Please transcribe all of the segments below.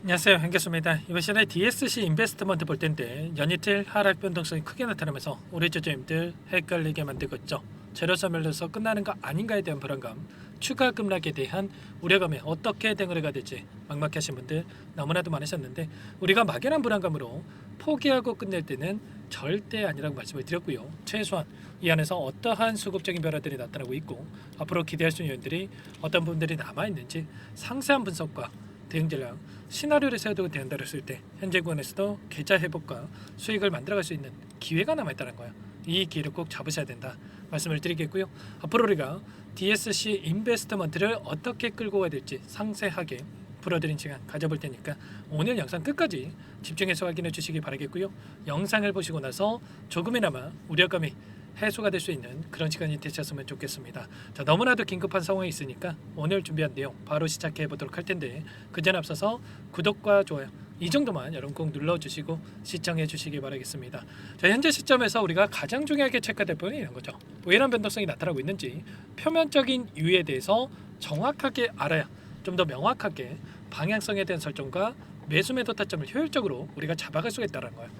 안녕하세요, hen교수입니다. 이번 시간에 DSC 인베스트먼트 볼 텐데 연이틀 하락 변동성이 크게 나타나면서 우리 주주님들 헷갈리게 만들고 있죠. 재료 소멸로서 끝나는 거 아닌가에 대한 불안감, 추가 급락에 대한 우려감에 어떻게 대응을 해야 될지 막막하신 분들 너무나도 많으셨는데, 우리가 막연한 불안감으로 포기하고 끝낼 때는 절대 아니라고 말씀을 드렸고요. 최소한 이 안에서 어떠한 수급적인 변화들이 나타나고 있고 앞으로 기대할 수 있는 요인들이 어떤 부분들이 남아있는지 상세한 분석과 대응 전략, 시나리오를 세워두고 대응을 했을 때 현재 구간에서도 계좌 회복과 수익을 만들어갈 수 있는 기회가 남아있다는 거예요. 이 기회를 꼭 잡으셔야 된다 말씀을 드리겠고요. 앞으로 우리가 DSC 인베스트먼트를 어떻게 끌고 가야 될지 상세하게 풀어드린 시간 가져볼 테니까 오늘 영상 끝까지 집중해서 확인해 주시기 바라겠고요. 영상을 보시고 나서 조금이나마 우려감이 해소가 될 수 있는 그런 시간이 되셨으면 좋겠습니다. 자, 너무나도 긴급한 상황이 있으니까 오늘 준비한 내용 바로 시작해 보도록 할 텐데, 그전 앞서서 구독과 좋아요 이 정도만 여러분 꼭 눌러주시고 시청해 주시기 바라겠습니다. 자, 현재 시점에서 우리가 가장 중요하게 체크될 부분이 이런 거죠. 뭐 이런 변동성이 나타나고 있는지 표면적인 이유에 대해서 정확하게 알아야 좀 더 명확하게 방향성에 대한 설정과 매수 매도 타점을 효율적으로 우리가 잡아갈 수가 있다는 거예요.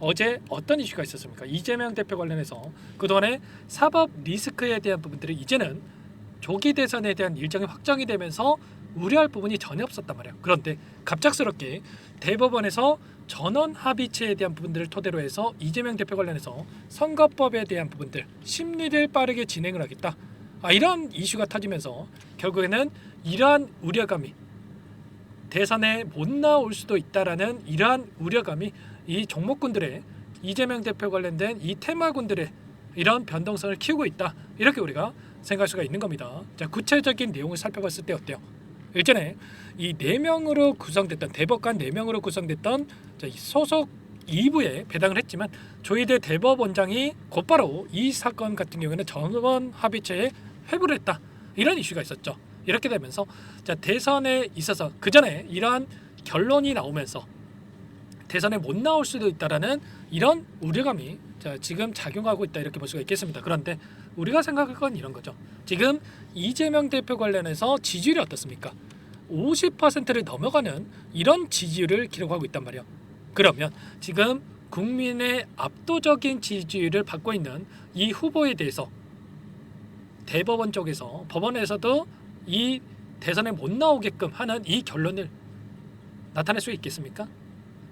어제 어떤 이슈가 있었습니까? 이재명 대표 관련해서 그동안에 사법 리스크에 대한 부분들이 이제는 조기 대선에 대한 일정이 확정이 되면서 우려할 부분이 전혀 없었단 말이에요. 그런데 갑작스럽게 대법원에서 전원 합의체에 대한 부분들을 토대로 해서 이재명 대표 관련해서 선거법에 대한 부분들 심리를 빠르게 진행을 하겠다, 이런 이슈가 터지면서 결국에는 이러한 우려감이 대선에 못 나올 수도 있다라는 이러한 우려감이 이 종목군들의 이재명 대표 관련된 이 테마군들의 이런 변동성을 키우고 있다, 이렇게 우리가 생각할 수가 있는 겁니다. 자, 구체적인 내용을 살펴봤을 때 어때요? 일전에 이 4명으로 구성됐던 대법관 4명으로 구성됐던 소속 2부에 배당을 했지만 조희대 대법원장이 곧바로 이 사건 같은 경우에는 전원 합의체에 회부를 했다, 이런 이슈가 있었죠. 이렇게 되면서 자, 대선에 있어서 그 전에 이러한 결론이 나오면서 대선에 못 나올 수도 있다라는 이런 우려감이 지금 작용하고 있다, 이렇게 볼 수가 있겠습니다. 그런데 우리가 생각할 건 이런 거죠. 지금 이재명 대표 관련해서 지지율이 어떻습니까? 50%를 넘어가는 이런 지지율을 기록하고 있단 말이에요. 그러면 지금 국민의 압도적인 지지율을 받고 있는 이 후보에 대해서 대법원 쪽에서 법원에서도 이 대선에 못 나오게끔 하는 이 결론을 나타낼 수 있겠습니까?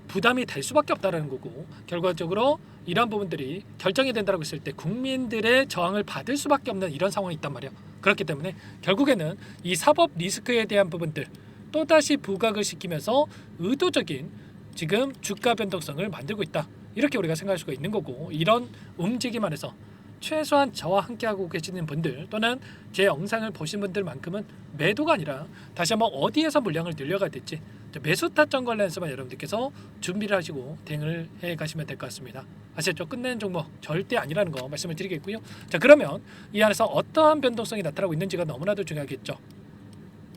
부담이 될 수밖에 없다는 거고, 결과적으로 이러한 부분들이 결정이 된다고 했을 때 국민들의 저항을 받을 수밖에 없는 이런 상황이 있단 말이에요. 그렇기 때문에 결국에는 이 사법 리스크에 대한 부분들 또다시 부각을 시키면서 의도적인 지금 주가 변동성을 만들고 있다, 이렇게 우리가 생각할 수가 있는 거고, 이런 움직임 안에서 최소한 저와 함께하고 계시는 분들 또는 제 영상을 보신 분들만큼은 매도가 아니라 다시 한번 어디에서 물량을 늘려가야 될지 매수 타점 관련해서만 여러분들께서 준비를 하시고 대응을 해 가시면 될 것 같습니다. 아시죠? 끝내는 종목 절대 아니라는 거 말씀을 드리겠고요. 자, 그러면 이 안에서 어떠한 변동성이 나타나고 있는지가 너무나도 중요하겠죠.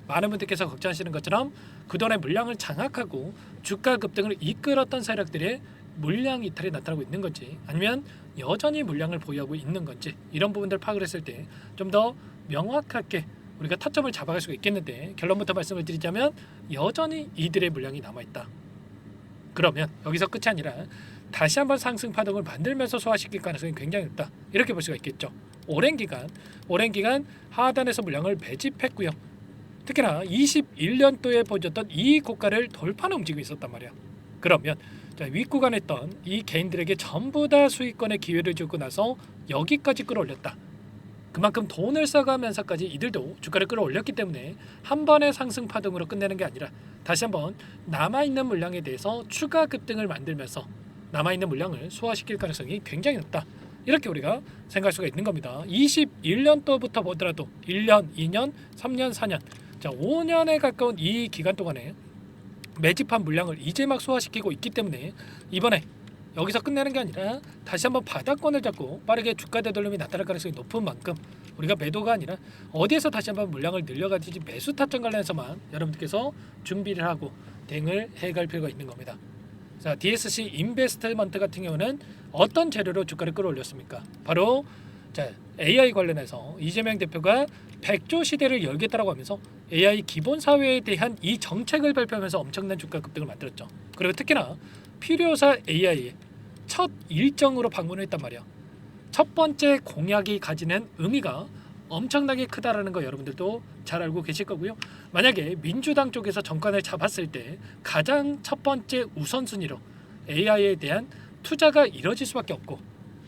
많은 분들께서 걱정하시는 것처럼 그동안의 물량을 장악하고 주가 급등을 이끌었던 세력들의 물량 이탈이 나타나고 있는 건지, 아니면 여전히 물량을 보유하고 있는 건지, 이런 부분들 파악을 했을 때 좀 더 명확하게 우리가 타점을 잡아갈 수가 있겠는데, 결론부터 말씀을 드리자면 여전히 이들의 물량이 남아있다. 그러면 여기서 끝이 아니라 다시 한번 상승 파동을 만들면서 소화시킬 가능성이 굉장히 높다, 이렇게 볼 수가 있겠죠. 오랜 기간 하단에서 물량을 매집했고요. 특히나 21년도에 보여줬던 이 고가를 돌파하는 움직임이 있었단 말이야. 그러면 윗구간에 있던 이 개인들에게 전부 다 수익권의 기회를 주고 나서 여기까지 끌어올렸다. 그만큼 돈을 써가면서까지 이들도 주가를 끌어올렸기 때문에 한 번의 상승 파동으로 끝내는 게 아니라 다시 한번 남아있는 물량에 대해서 추가 급등을 만들면서 남아있는 물량을 소화시킬 가능성이 굉장히 높다, 이렇게 우리가 생각할 수가 있는 겁니다. 21년도부터 보더라도 1년, 2년, 3년, 4년, 자 5년에 가까운 이 기간 동안에 매집한 물량을 이제 막 소화시키고 있기 때문에 이번에 여기서 끝내는 게 아니라 다시 한번 바닥권을 잡고 빠르게 주가 되돌림이 나타날 가능성이 높은 만큼 우리가 매도가 아니라 어디에서 다시 한번 물량을 늘려가든지 매수 타점 관련해서만 여러분들께서 준비를 하고 대응을 해갈 필요가 있는 겁니다. 자, DSC 인베스트먼트 같은 경우는 어떤 재료로 주가를 끌어올렸습니까? 바로 자, AI 관련해서 이재명 대표가 100조 시대를 열겠다라고 하면서 AI 기본 사회에 대한 이 정책을 발표하면서 엄청난 주가 급등을 만들었죠. 그리고 특히나 필요사 AI의 첫 일정으로 방문을 했단 말이야. 첫 번째 공약이 가지는 의미가 엄청나게 크다라는 거 여러분들도 잘 알고 계실 거고요. 만약에 민주당 쪽에서 정권을 잡았을 때 가장 첫 번째 우선순위로 AI에 대한 투자가 이뤄질 수밖에 없고,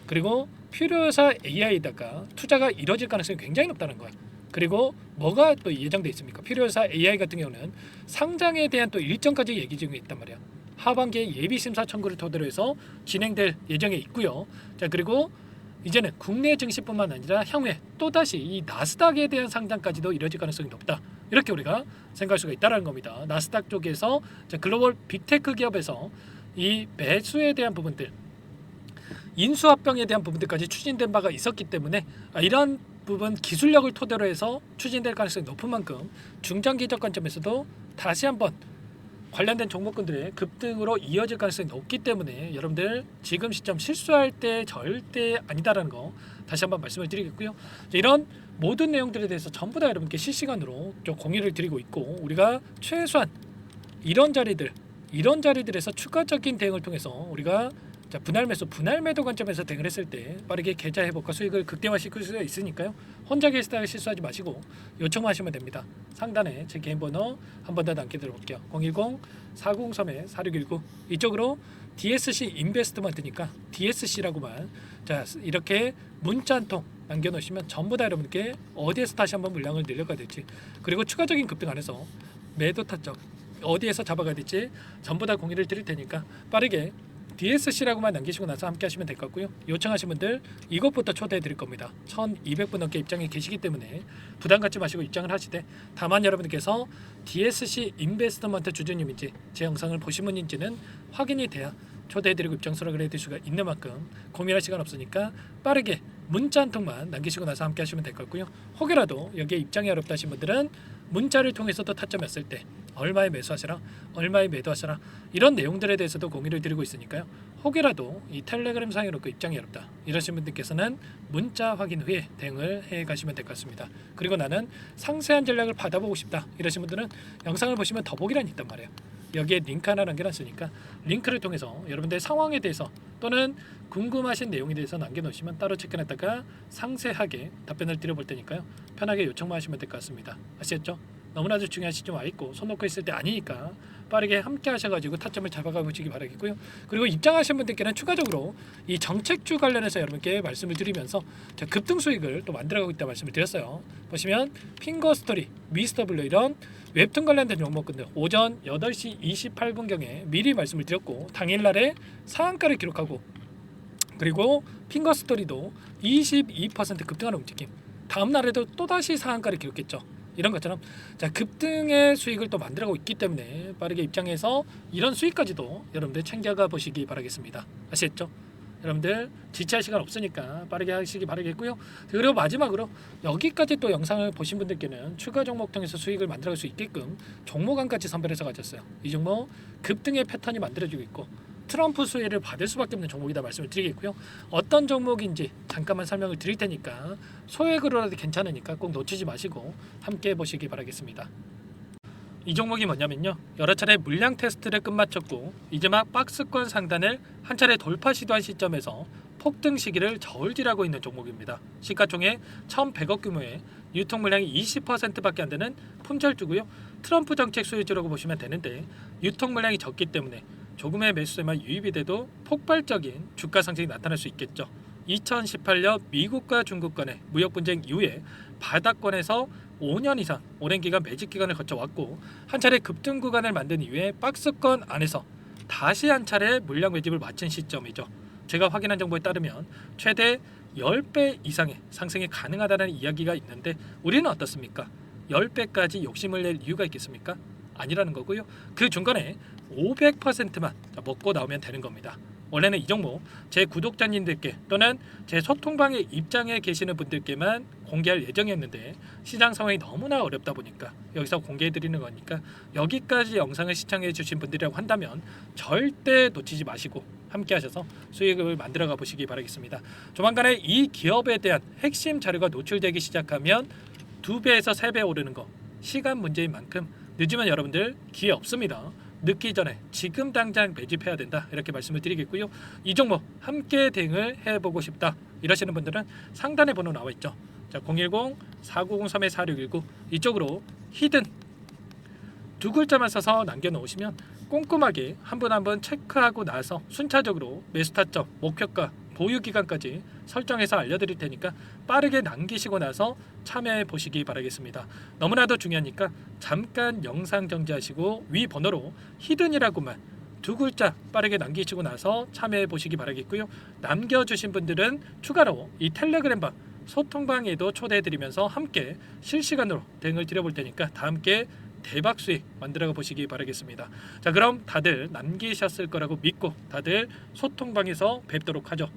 그리고 필요사 AI에다가 투자가 이뤄질 가능성이 굉장히 높다는 거야. 그리고 뭐가 또 예정돼 있습니까? 필요사 AI 같은 경우는 상장에 대한 또 일정까지 얘기 중에 있단 말이야. 하반기에 예비 심사 청구를 토대로 해서 진행될 예정에 있고요. 자, 그리고 이제는 국내 증시뿐만 아니라 향후에 또다시 이 나스닥에 대한 상장까지도 이뤄질 가능성이 높다. 이렇게 우리가 생각할 수가 있다는 겁니다. 나스닥 쪽에서 글로벌 빅테크 기업에서 이 매수에 대한 부분들, 인수합병에 대한 부분들까지 추진된 바가 있었기 때문에 이런 부분 기술력을 토대로 해서 추진될 가능성이 높은 만큼 중장기적 관점에서도 다시 한번 관련된 종목군들의 급등으로 이어질 가능성이 높기 때문에 여러분들 지금 시점 실수할 때 절대 아니다라는 거 다시 한번 말씀을 드리겠고요. 이런 모든 내용들에 대해서 전부 다 여러분께 실시간으로 좀 공유를 드리고 있고, 우리가 최소한 이런 자리들에서 추가적인 대응을 통해서 우리가 분할 매수, 분할 매도 관점에서 대응을 했을 때 빠르게 계좌 회복과 수익을 극대화시킬 수가 있으니까요. 혼자 계시다가 실수하지 마시고 요청하시면 됩니다. 상단에 제 개인 번호 한 번 더 남겨드려 볼게요. 010-4031-4619 이쪽으로 DSC 인베스트먼트니까 DSC라고만 이렇게 문자 한 통 남겨놓으시면 전부 다 여러분께 어디에서 다시 한번 물량을 늘려가야 될지, 그리고 추가적인 급등 안에서 매도 타점 어디에서 잡아가야 될지 전부 다 공유를 드릴 테니까 빠르게 DSC라고만 남기시고 나서 함께 하시면 될 것 같고요. 요청하신 분들 이것부터 초대해 드릴 겁니다. 1200분 넘게 입장에 계시기 때문에 부담 갖지 마시고 입장을 하시되, 다만 여러분들께서 DSC 인베스트먼트 주주님인지 제 영상을 보신 분인지는 확인이 돼야 초대해 드리고 입장 수락을 해드릴 수가 있는 만큼 고민할 시간 없으니까 빠르게 문자 한 통만 남기시고 나서 함께 하시면 될 것 같고요. 혹여라도 여기에 입장이 어렵다 하신 분들은 문자를 통해서도 타점했을 때 얼마에 매수하시라, 얼마에 매도하시라, 이런 내용들에 대해서도 공유를 드리고 있으니까요. 혹여라도 이 텔레그램 상으로 그 입장이 어렵다 이러신 분들께서는 문자 확인 후에 대응을 해 가시면 될 것 같습니다. 그리고 나는 상세한 전략을 받아보고 싶다 이러신 분들은 영상을 보시면 더보기란이 있단 말이에요. 여기에 링크 하나 남겨놨으니까 링크를 통해서 여러분들의 상황에 대해서 또는 궁금하신 내용에 대해서 남겨놓으시면 따로 체크해놨다가 상세하게 답변을 드려볼 테니까요. 편하게 요청만 하시면 될 것 같습니다. 아시겠죠? 너무나도 중요한 시점 와 있고 손 놓고 있을 때 아니니까 빠르게 함께 하셔가지고 타점을 잡아가 보시기 바라겠고요. 그리고 입장하신 분들께는 추가적으로 이 정책주 관련해서 여러분께 말씀을 드리면서 급등 수익을 또 만들어가고 있다 말씀을 드렸어요. 보시면 핑거스토리, 미스터블루 이런 웹툰 관련된 종목군들 오전 8시 28분경에 미리 말씀을 드렸고 당일날에 상한가를 기록하고, 그리고 핑거스토리도 22% 급등하는 움직임, 다음 날에도 또다시 상한가를 기록했죠. 이런 것처럼 급등의 수익을 또 만들어가고 있기 때문에 빠르게 입장해서 이런 수익까지도 여러분들 챙겨가 보시기 바라겠습니다. 아시겠죠? 여러분들 지체할 시간 없으니까 빠르게 하시기 바라겠고요. 그리고 마지막으로 여기까지 또 영상을 보신 분들께는 추가 종목 통해서 수익을 만들어갈 수 있게끔 종목안까지 선별해서 가졌어요. 이 종목 급등의 패턴이 만들어지고 있고 트럼프 수혜를 받을 수밖에 없는 종목이다 말씀을 드리겠고요. 어떤 종목인지 잠깐만 설명을 드릴 테니까 소액으로라도 괜찮으니까 꼭 놓치지 마시고 함께 보시기 바라겠습니다. 이 종목이 뭐냐면요, 여러 차례 물량 테스트를 끝마쳤고 이제 막 박스권 상단을 한 차례 돌파 시도한 시점에서 폭등 시기를 저울질하고 있는 종목입니다. 시가총액 1,100억 규모의 유통 물량이 20%밖에 안 되는 품절주고요. 트럼프 정책 수혜주라고 보시면 되는데 유통 물량이 적기 때문에 조금의 매수세만 유입이 돼도 폭발적인 주가 상승이 나타날 수 있겠죠. 2018년 미국과 중국 간의 무역 분쟁 이후에 바닥권에서 5년 이상 오랜 기간 매집 기간을 거쳐왔고 한 차례 급등 구간을 만든 이후에 박스권 안에서 다시 한 차례 물량 매집을 마친 시점이죠. 제가 확인한 정보에 따르면 최대 10배 이상의 상승이 가능하다는 이야기가 있는데 우리는 어떻습니까? 10배까지 욕심을 낼 이유가 있겠습니까? 아니라는 거고요. 그 중간에 500%만 먹고 나오면 되는 겁니다. 원래는 이 종목 제 구독자님들께 또는 제 소통방에 입장에 계시는 분들께만 공개할 예정이었는데 시장 상황이 너무나 어렵다 보니까 여기서 공개해 드리는 거니까 여기까지 영상을 시청해 주신 분들이라고 한다면 절대 놓치지 마시고 함께 하셔서 수익을 만들어가 보시기 바라겠습니다. 조만간에 이 기업에 대한 핵심 자료가 노출되기 시작하면 2배에서 3배 오르는 거 시간 문제인 만큼 늦으면 여러분들 기회 없습니다. 늦기 전에 지금 당장 매집해야 된다 이렇게 말씀을 드리겠고요. 이 종목 함께 대응을 해보고 싶다 이러시는 분들은 상단에 번호 나와 있죠. 자, 010-4903-4619 이쪽으로 히든 두 글자만 써서 남겨놓으시면 꼼꼼하게 한 분 한 분 체크하고 나서 순차적으로 매수 타점, 목표가, 보유 기간까지 설정해서 알려드릴 테니까 빠르게 남기시고 나서 참여해 보시기 바라겠습니다. 너무나도 중요하니까 잠깐 영상 정지하시고 위 번호로 히든이라고만 두 글자 빠르게 남기시고 나서 참여해 보시기 바라겠고요. 남겨주신 분들은 추가로 이 텔레그램방 소통방에도 초대해 드리면서 함께 실시간으로 대응을 드려볼 테니까 다 함께 대박 수익 만들어 보시기 바라겠습니다. 자, 그럼 다들 남기셨을 거라고 믿고 다들 소통방에서 뵙도록 하죠.